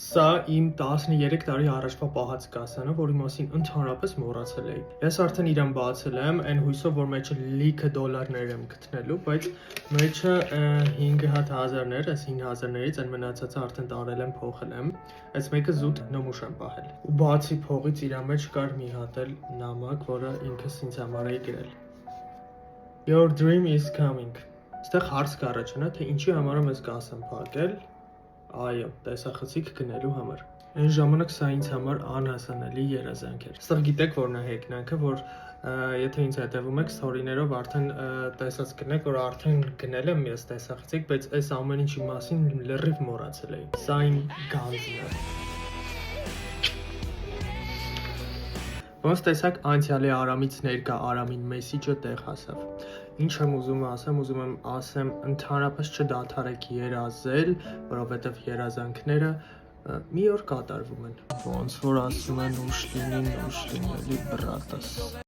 Սա իմ 13 տարի առաջվա պահած կասանը, որի մասին ընդհանրապես մոռացել էի։ Ես արդեն իրան բացել եմ, այն հույսով, որ մեջը լիքը դոլարներ եմ գտնելու, բայց մեջը 5,000-ներ, այս 5,000-ներից այն մնացածը արդեն տարել եմ, փոխել եմ, այս մեկը զուտ նմուշ եմ պահել։ Ու բացի փողից իր մեջ կար մի հատ էլ նամակ, որը ինքս ինձ համար էի գրել։ Your dream is coming։ Այստեղ հարց կա առաջանա, թե ինչի համար եմ այս կասան փակել։ Այո, տեսախցիկ գնելու համար։ Այն ժամանակ սա ինձ համար անհասանելի երազանք էր։ Այստեղ գիտեք որն է հեգնանքը, որ եթե ինձ հետևում եք ստորիներով արդեն տեսած կնեք, որ արդեն գնել եմ ես տեսախցիկ, բայց այս ամեն ինչի մասին լրիվ մոռացել էի։ Սա իմ գանձն է։ Ոնց տեսակ անցյալի Արամից ներկա Արամին մեսիջը տեղ հասավ։ Ինչ եմ ուզում ասեմ, ընդհանրապես չդադարեք երազել, որովհետև երազանքները մի օր կատարվում են։ Ոնց որ ասում են ուշ լինի, էլի բրատաս։